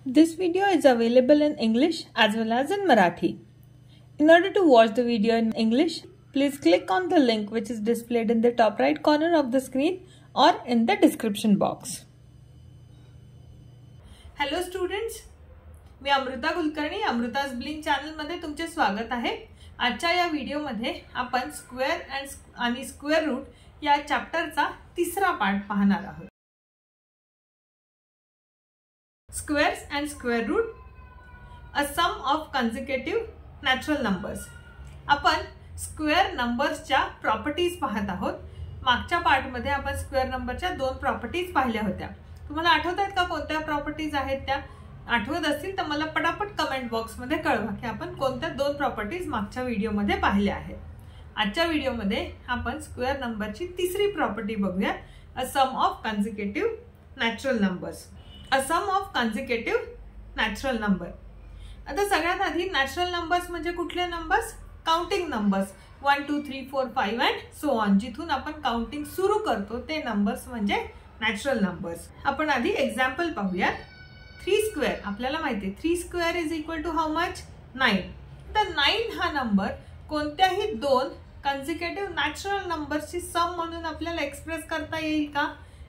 This video is available in English as well as in Marathi. In order to watch the video in English, please click on the link which is displayed in the top right corner of the screen or in the description box. Hello students, me Amruta Kulkarni अमृता's Bling channel मध्ये तुमचे स्वागत आहे. आजच्या या video मध्ये आपण square आणि square route या चॅप्टरचा तिसरा पार्ट पाहणार आहोत. Squares and square root, a sum of consecutive natural numbers. आपण स्क्वेअर नंबर्सच्या प्रॉपर्टीज पाहत आहोत. मागच्या पार्ट मध्ये आपण स्क्वेअर नंबरच्या दोन प्रॉपर्टीज पाहिल्या होत्या. तुम्हाला आठवतात का कोणत्या प्रॉपर्टीज आहेत त्या? आठवत असतील तर मला पटापट कमेंट बॉक्स मध्ये कळवा की आपण कोणत्या दोन प्रॉपर्टीज मागच्या व्हिडिओ मध्ये पाहिल्या आहेत. आजच्या व्हिडिओ मध्ये आपण स्क्वेअर नंबरची तिसरी प्रॉपर्टी बघूया, uh sum of consecutive natural numbers. Uh sum of consecutive natural number. आता सगळ्यात आधी नॅचरल नंबर्स म्हणजे कुठले numbers? Counting numbers 1 2 3 4 5 and so on. जिथून आपण काउंटिंग सुरू करतो ते नंबर्स म्हणजे नॅचरल नंबर्स. आपण आधी एक्झाम्पल पाहूया. 3 स्क्वेअर आपल्याला माहिती आहे 3 square is equal to how much? 9. तर 9 हा नंबर कोणत्याही दोन कन्सिक्युटिव्ह नॅचरल नंबर्सची सम म्हणून आपल्याला एक्सप्रेस करता येईल का?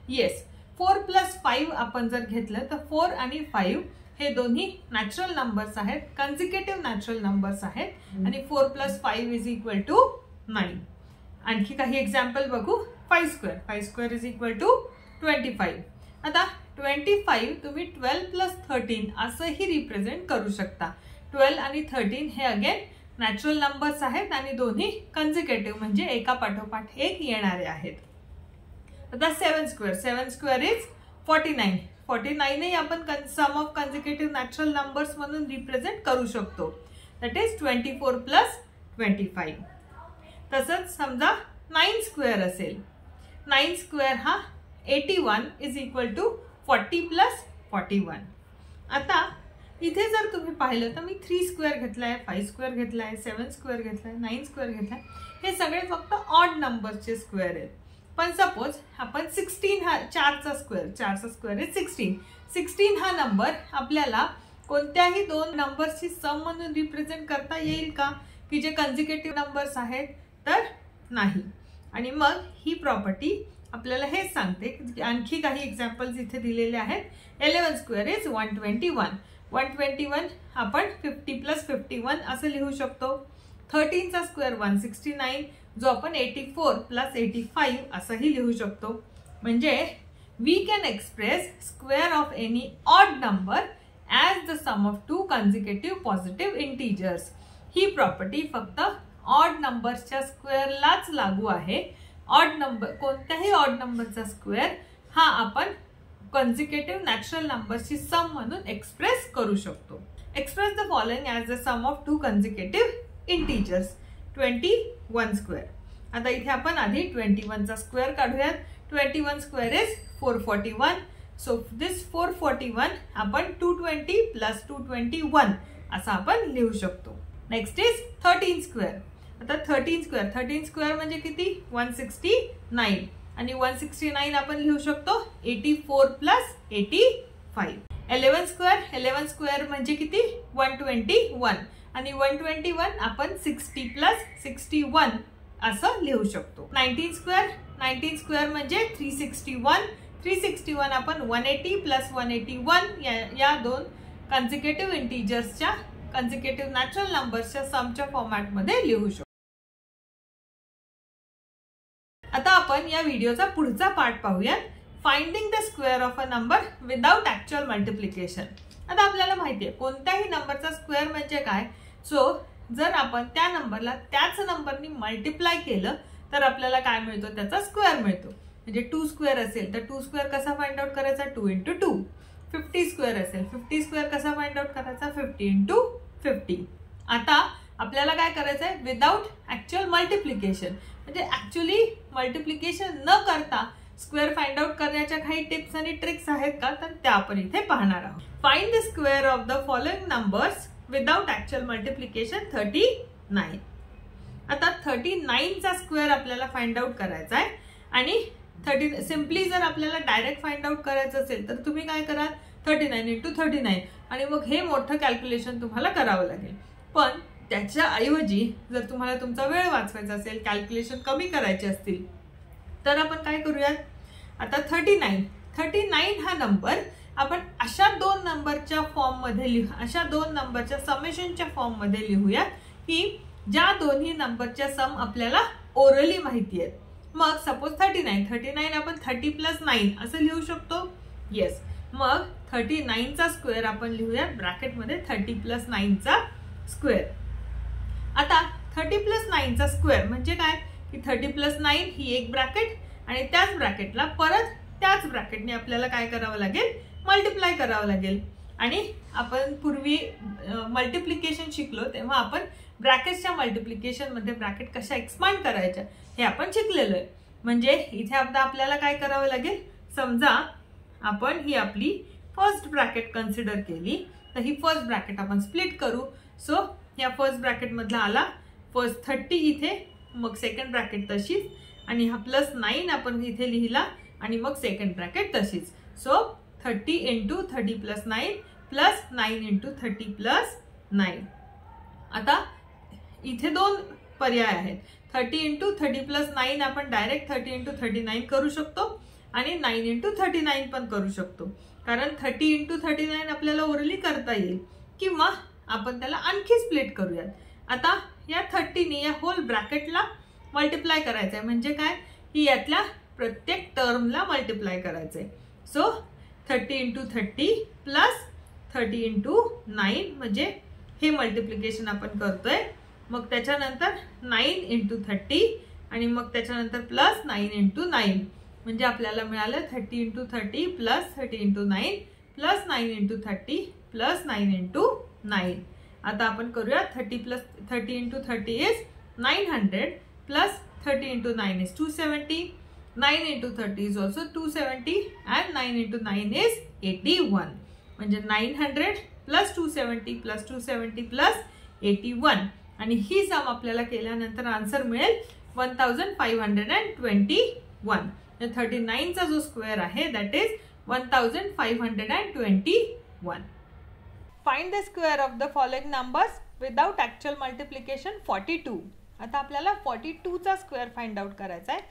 येस. 4 + 5 आपण जर घेतलं तर 4 आणि 5 हे दोन्ही नॅचरल नंबर्स आहेत, कन्सिक्युटिव्ह नॅचरल नंबर्स आहेत आणि 4 + 5 इज इक्वल टू 9. आणखी काही एक्झाम्पल बघू. 5 square 5 square is equal to 25. आता 25 तुम्ही 12 + 13 असंही रिप्रेझेंट करू शकता. 12 आणि 13 हे अगेन नॅचरल नंबर्स आहेत आणि दोन्ही कन्सिक्युटिव्ह म्हणजे एका पाठोपाठ एक येणारे आहेत. आता 7 स्क्वेअर इज 49. 49 ही आपण सम ऑफ कन्सिक्युटिव्ह नॅचरल नंबर्स म्हणून रिप्रेझेंट करू शकतो. That is 24 + 25. तसंच समजा 9 स्क्वेअर असेल. 9 स्क्वेअर हा 81 इज इक्वल टू 40 + 41. आता इथे जर तुम्ही पाहिलं तर मी 3 स्क्वेअर घेतलाय, 5 स्क्वेअर घेतलाय, 7 स्क्वेअर घेतलाय, 9 स्क्वेअर घेतलाय. हे सगळे फक्त ऑड नंबरचे स्क्वेअर आहेत. पण सपोज आपण 16 हा 4चा स्क्वेअर इज 16. 16 हा नंबर आपल्याला कोणत्याही दोन नंबर्सची सम म्हणून रिप्रेझेंट करता येईल का की जे कन्सिक्युटिव्ह नंबर्स आहेत? तर नाही. आणि मग ही प्रॉपर्टी आपल्याला हेच सांगते की आणखी काही एक्झाम्पल्स इथे दिलेले आहेत. 11 स्क्वेअर इज 121. 121 आपण 50 + 51 असं लिहू शकतो. 13चा स्क्वेअर 169 जो आपण 84 + 85 असंही लिहू शकतो. म्हणजे we can express square of any odd number as the sum of two consecutive positive integers. ही प्रॉपर्टी फक्त ऑड नंबर्सच्या स्क्वेअरलाच लागू आहे. ऑड नंबर कोणत्याही ऑड नंबरचा स्क्वेअर हा आपण कन्सिक्युटिव्ह नॅचरल नंबर्सची सम म्हणून एक्सप्रेस करू शकतो. Express the following as the sum of two consecutive integers. 21 square. आता इथे आपण आधी 21चा स्क्वेअर काढूयात. 21 स्क्वेअर इज 441. सो दिस 441 आपण 220 + 221 असं आपण लिहू शकतो. Next is 13 square. आता 13 स्क्वेअर म्हणजे किती? 169 आणि 169 आपण लिहू शकतो 84 + 85. 11 स्क्वेअर म्हणजे किती? 121 आणि 121 आपण 60 + 61 असं लिहू शकतो. 19 स्क्वेअर म्हणजे 361. 361 आपण 180 + 181 या दोन कन्सिक्युटिव्ह इंटिजर्सच्या कन्सिक्युटिव्ह नॅचरल नंबर्सच्या समच्या फॉर्मॅट मध्ये लिहू शकतो. आता आपण या व्हिडिओचा पुढचा पार्ट पाहूया. Finding the square of a number without actual multiplication. आता आपल्याला माहिती आहे कोणत्याही नंबरचा स्क्वेअर म्हणजे काय. सो जर आपण त्या नंबरला त्याच नंबरनी मल्टिप्लाय केलं तर आपल्याला काय मिळतो? त्याचा स्क्वेअर मिळतो. म्हणजे 2 स्क्वेअर असेल तर 2 स्क्वेअर कसा फाइंड आउट करायचा? 2 × 2. 50 स्क्वेअर असेल 50 स्क्वेअर कसा फाइंड आउट करायचा? 50 × 50. आता आपल्याला काय करायचं आहे? विदाउट ऍक्च्युअल मल्टिप्लिकेशन म्हणजे ऍक्च्युअली मल्टिप्लिकेशन न करता स्क्वेअर फाइंड आउट करण्याच्या काही टिप्स आणि ट्रिक्स आहेत का? तर त्या आपण इथे पाहणार आहोत. Find the square of the following numbers without actual multiplication. 39. आता 39चा स्क्वेअर आपल्याला फाइंड आउट करायचा आहे आणि 30 सिम्पली जर आपल्याला डायरेक्ट फाइंड आउट करायचं असेल तर तुम्ही काय कराल? 39 इंटू 39 आणि मग हे मोठं कॅल्क्युलेशन तुम्हाला करावं लागेल. पण त्याच्या ऐवजी जर तुम्हाला तुमचा वेळ वाचवायचा असेल, कॅल्क्युलेशन कमी करायचे असतील, तर आपण काय करूयात, आता 39 हा नंबर आपण अशा दोन नंबरच्या फॉर्ममध्ये अशा दोन नंबरच्या समेशनच्या फॉर्ममध्ये लिहूया की ज्या दोन्ही नंबरच्या सम आपल्याला ओरली माहिती आहेत. मग सपोज 39 आपण 30 + 9 असं लिहू शकतो. येस, मग 39 चा स्क्वेअर आपण लिहूया ब्रॅकेटमध्ये 30 + 9 चा स्क्वेअर. आता 30 + 9 चा स्क्वेअर म्हणजे काय की 30 + 9 ही एक ब्रॅकेट आणि त्याच ब्रॅकेटला परत त्याच ब्रॅकेटने आपल्याला काय करावं लागेल, मल्टिप्लाय करावं लागेल. आणि आपण पूर्वी मल्टिप्लिकेशन शिकलो तेव्हा आपण ब्रॅकेटच्या मल्टिप्लिकेशन मध्ये ब्रॅकेट कशा एक्सपांड करायच्या हे आपण शिकलेलो आहे. म्हणजे इथे आपल्याला काय करावं लागेल, समजा आपण ही आपली फर्स्ट ब्रॅकेट कन्सिडर केली तर ही फर्स्ट ब्रॅकेट आपण स्प्लिट करू. सो या फर्स्ट ब्रॅकेट मधला आला फर्स्ट 30 इथे, मग सेकंड ब्रॅकेट तशीच आणि हा +9 आपण इथे लिहिला आणि मग सेकंड ब्रॅकेट तशीच. So 30 into 30 + 9 plus 9 into 30 + 9. आता इथे दोन पर्याय आहेत. 30 इंटू 30 + 9 आपण डायरेक्ट 30 इंटू 39 करू शकतो आणि 9 इंटू 39 पण करू शकतो, कारण 30 इंटू 39 आपल्याला ओरली करता येईल, किंवा आपण त्याला आणखी स्प्लिट करूयात. आता या 30 ने या होल ब्रॅकेटला मल्टिप्लाय करायचं आहे, म्हणजे काय की यातल्या प्रत्येक टर्मला मल्टिप्लाय करायचं आहे. सो 30 इंटू 30 प्लस 30 इंटू 9 म्हणजे हे मल्टिप्लिकेशन आपण करतोय. मग त्याच्यानंतर 9 इंटू 30 आणि मग त्याच्यानंतर प्लस 9 इंटू 9 म्हणजे आपल्याला मिळालं 30 into 30 plus 30 into 9 plus 9 into 30 plus 9 into 9. आता आपण करूया 30 into 30 is 900 plus 30 into 9 is 270. 9 into 30 is also 270 and 9 into 9 is 81. म्हणजे 900 प्लस 270 प्लस 270 प्लस 81 आणि ही सम आपल्याला केल्यानंतर आन्सर मिळेल 1521. 39 चा जो स्क्वेअर आहे that is 1521. Find the square of the following numbers without actual multiplication 42. आता आपल्याला 42 चा स्क्वेअर फाइंड आउट करायचा आहे.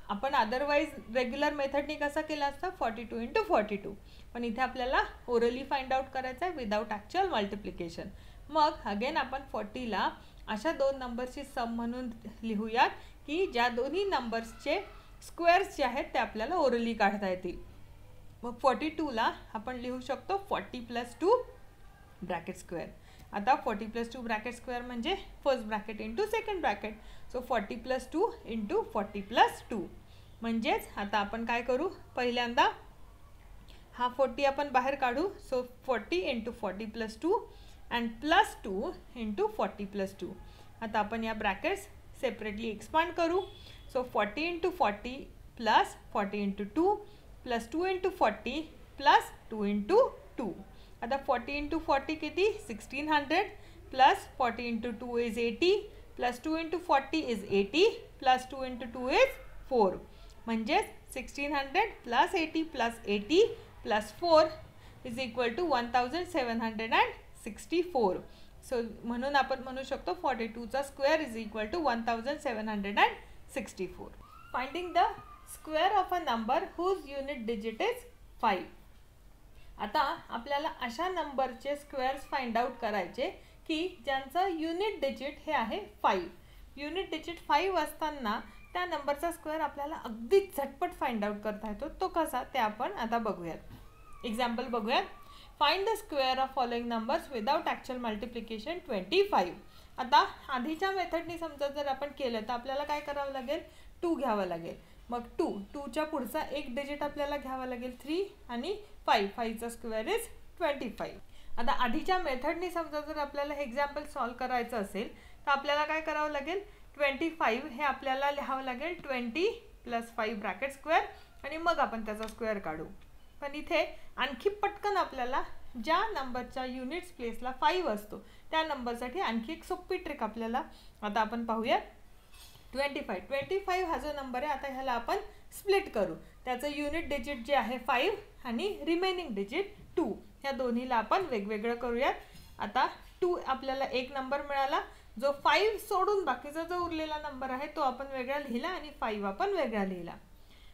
आपण अदरवाइज रेग्युलर मेथडनी कसा केला असता 42 इंटू 42, पण इथे आपल्याला ओरली फाइंड आउट करायचा आहे विदाउट ऍक्च्युअल मल्टिप्लिकेशन. मग अगेन आपण 40 ला अशा दोन नंबरची सम म्हणून लिहूयात की ज्या दोन्ही नंबर्सचे स्क्वेअर्स जे आहेत ते आपल्याला ओरली काढता येतील. मग 42 ला आपण लिहू शकतो 40 + 2 ब्रॅकेट स्क्वेअर. आता 40 + 2 ब्रॅकेट स्क्वेअर म्हणजे first bracket into second bracket. So 40 + 2 into 40 + 2. म्हणजेच आता आपण काय करू, पहिल्यांदा हा 40 आपण बाहेर काढू. So 40 into 40 + 2 and plus 2 into 40 + 2. आता आपण या ब्रॅकेट्स सेपरेटली एक्सपांड करू. So 40 into 40 plus 40 into 2 plus 2 into 40 plus 2 into 2. आता 40 इंटू 40 किती 1600 plus 40 into 2 is 80 plus 2 into 40 is 80 plus 2 into 2 is 4. म्हणजेच 1600 plus 80 plus 80 plus 4 is equal to 1764. So म्हणून आपण म्हणू शकतो 42 चा square is equal to 1764. Finding the square of a number whose unit digit is 5. आता आपल्याला अशा नंबरचे स्क्वेअर्स फाइंड आउट करायचे की ज्यांचं युनिट डिजिट हे आहे 5. युनिट डिजिट 5 असताना त्या नंबरचा स्क्वेअर आपल्याला अगदी झटपट फाइंड आउट करता येतो. तो कसा ते आपण आता बघूयात. एक्झाम्पल बघूयात. Find the square of following numbers without actual multiplication 25. आता आधीच्या मेथडनी समजा जर आपण केलं तर आपल्याला काय करावं लागेल, 2 घ्यावं लागेल. मग 2च्या पुढचा एक डिजिट आपल्याला घ्यावा लागेल 3 आणि 5 चा स्क्वेअर इज 25. आता आधीच्या मेथडनी समजा जर आपल्याला हे एक्झाम्पल सॉल्व करायचं असेल तर आपल्याला काय करावं लागेल, 25 हे आपल्याला लिहावं लागेल 20 + 5 ब्रॅकेट स्क्वेअर आणि मग आपण त्याचा स्क्वेअर काढू. पण इथे आणखी पटकन आपल्याला ज्या नंबरच्या युनिट्स प्लेसला 5 असतो त्या नंबरसाठी आणखी एक सोपी ट्रिक आपल्याला आता आपण पाहूया. 25 हा जो नंबर आहे आता ह्याला आपण स्प्लिट करू. त्याचं युनिट डिजिट जे आहे 5 आणि रिमेनिंग डिजिट 2 ह्या दोन्हीला आपण वेगवेगळं करूयात. आता 2 आपल्याला एक नंबर मिळाला, जो 5 सोडून बाकीचा जो उरलेला नंबर आहे तो आपण वेगळा लिहिला आणि 5 आपण वेगळा लिहिला.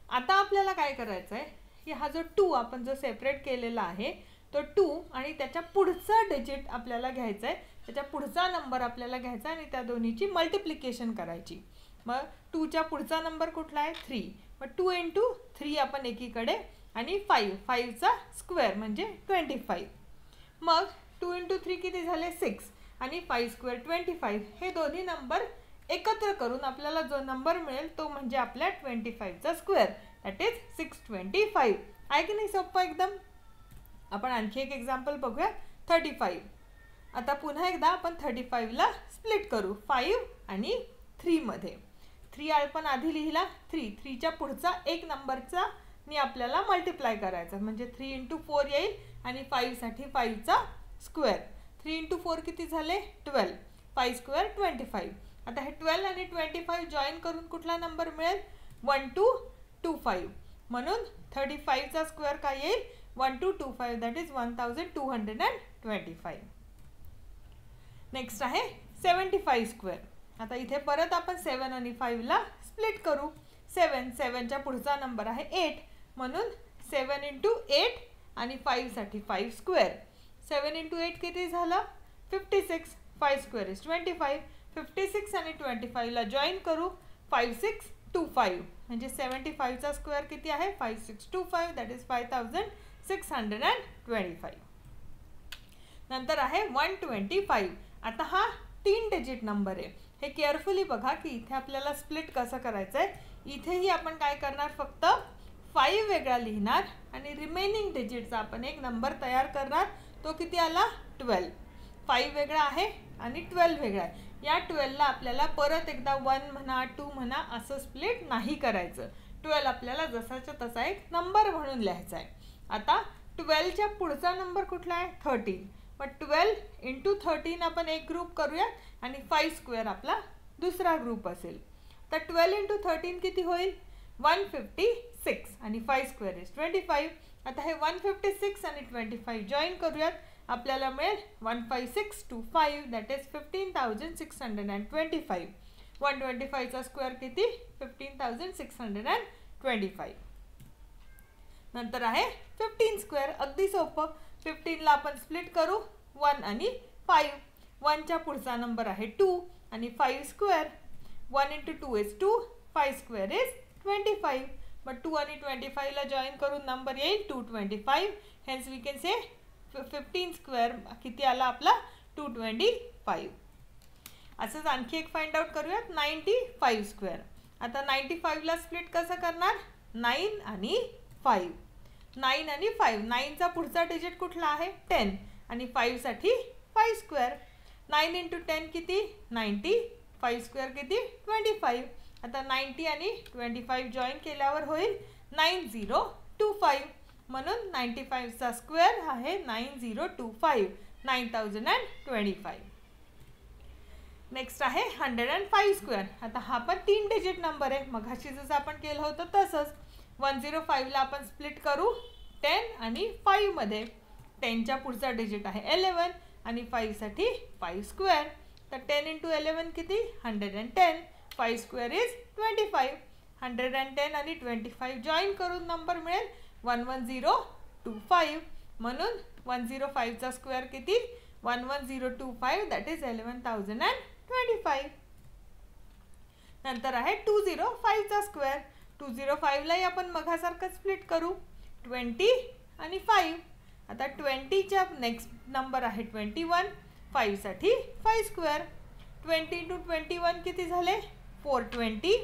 आता आपल्याला काय करायचं आहे की हा जो 2 आपण जो सेपरेट केलेला आहे तो 2 आणि त्याच्या पुढचा डिजिट आपल्याला घ्यायचा आहे, त्याच्या पुढचा नंबर आपल्याला घ्यायचा आणि त्या दोन्हीची मल्टिप्लिकेशन करायची. मग 2 च्या पुढचा नंबर कुठला आहे 3. मग 2 × 3 आपण एकीकडे आणि 5 चा स्क्वेअर म्हणजे 25. मग 2 × 3 किती झाले 6 आणि 5 स्क्वेअर 25. हे दोन्ही नंबर एकत्र करून आपल्याला जो नंबर मिळेल तो म्हणजे आपल्या 25 चा स्क्वेअर, दॅट इज 625. आहे की नाही सोपं एकदम. आपण आणखी एक एक्झाम्पल बघूया 35. आता पुन्हा एकदा आपण 35 ला स्प्लिट करू 5 आणि 3 मध्ये. 3 आपण आधी लिहिला 3 च्या पुढचा एक नंबरचा नि आपल्याला मल्टिप्लाय करायचा म्हणजे 3 × 4 येईल आणि 5 साठी 5 चा स्क्वेअर. 3 × 4 किती झाले 12. 5 स्क्वेअर 25. आता हे 12 आणि 25 जॉईन करून कुठला नंबर मिळेल 1225. म्हणून 35 चा स्क्वेअर काय येईल 1225, दॅट इज 1225. नेक्स्ट आहे 75 स्क्वेअर. आता इथे परत आपण 7 आणि 5 ला स्प्लिट करू. 7 च्या पुढचा नंबर आहे 8 म्हणून 7 × 8 आणि 5 साठी 5 स्क्वेअर. 7 × 8 किती झालं 56. 5 स्क्वेअर इज 25. 56 आणि 25 ला जॉईन करू 5625 म्हणजे 75 चा स्क्वेअर किती आहे 5625, दॅट इज 5625. नंतर आहे 125. आता हा 3 डिजिट नंबर आहे. हे केअरफुली बघा की इथे आपल्याला स्प्लिट कसं करायचं आहे. इथेही आपण काय करणार फक्त 5 वेगळा लिहिणार आणि रिमेनिंग डिजिटचा आपण एक नंबर तयार करणार. तो किती आला 12. 5 वेगळा आहे आणि 12 वेगळा आहे. या 12 ला आपल्याला परत एकदा 1 म्हणा 2 म्हणा असं स्प्लिट नाही करायचं. 12 आपल्याला जसाच्या तसा एक नंबर म्हणून लिहायचा आहे. आता 12 च्या पुढचा नंबर कुठला आहे 13. मग 12 × 13 आपण एक ग्रुप करूया आणि 5 स्क्वेअर आपला दुसरा ग्रुप असेल. तर 12 × 13 किती होईल 156 आणि 5 स्क्वेअर इज 25. आता हे 156 आणि 25 जॉईन करूयात. आपल्याला मिळेल 15625, दॅट इज 15625. 125 चा स्क्वेअर किती 15625. नंतर आहे 15 स्क्वेअर. अगदी सोपं. 15 ला आपण स्प्लिट करू 1 आणि 5. 1 च्या पुढचा नंबर आहे 2 आणि 5 स्क्वेअर. 1 × 2 इज 2. 5 square is 25. मग 2 आणि 25 ला जॉईन करून नंबर येईल 225. Hence we can say 15 square किती आला आपला 225. असंच आणखी एक फाइंड आउट करूयात 95 स्क्वेअर. आता 95 ला स्प्लिट कसं करणार 9 आणि 5. 9 आणि 5. 9 चा पुढचा डिजिट कुठला आहे 10 आणि 5 साठी 5 स्क्वेअर. 9 × 10 किती 90. 5 स्क्वेअर किती 25. आता 90 आणि 25 जॉईन केल्यावर होईल 9025. म्हणून 95 चा स्क्वेअर आहे 9025, 9025. नेक्स्ट आहे 105 स्क्वेअर. आता हा पण 3 डिजिट नंबर आहे. मगाशी जसं आपण केलं होतं तसंच 105 ला आपण स्प्लिट करू 10 आणि 5 मध्ये. 10 च्या पुढचा डिजिट आहे 11 आणि 5 साठी 5 स्क्वेअर. तर 10 × 11 किती 110. 5 स्क्वेअर इज 25. 110 आणि 25 जॉईन करून नंबर मिळेल 11025. म्हणून 105 चा स्क्वेअर किती 11025, दॅट इज 11025. नंतर आहे 205 चा स्क्वेअर. 205 लाही आपण मगासारखं स्प्लिट करू 20 आणि 5. आता 20 च्या नेक्स्ट नंबर आहे 21. 5 साठी 5 स्क्वेअर. 20 × 21 किती झाले 420.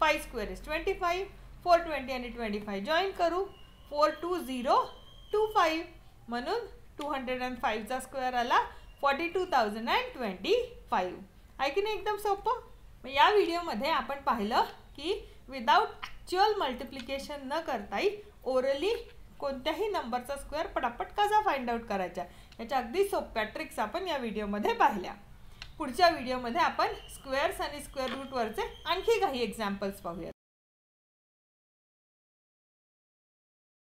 5 स्क्वेअर इज 25. 420 आणि 25 जॉईन करू 42025. म्हणून 205 चा स्क्वेअर आला 42025. आहे की नाही एकदम सोपं. या व्हिडिओमध्ये आपण पाहिलं की विदाउट ॲक्च्युअल मल्टिप्लिकेशन न करताही ओरली कोणत्याही नंबरचा स्क्वेअर पटापट कसा फाइंड आउट करायचा याच्या अगदी सोप्या ट्रिक्स आपण या व्हिडिओमध्ये पाहिल्या. पुढच्या व्हिडिओमध्ये आपण स्क्वेअर्स आणि स्क्वेअर रूटवरचे आणखी काही एक्झाम्पल्स पाहूयात.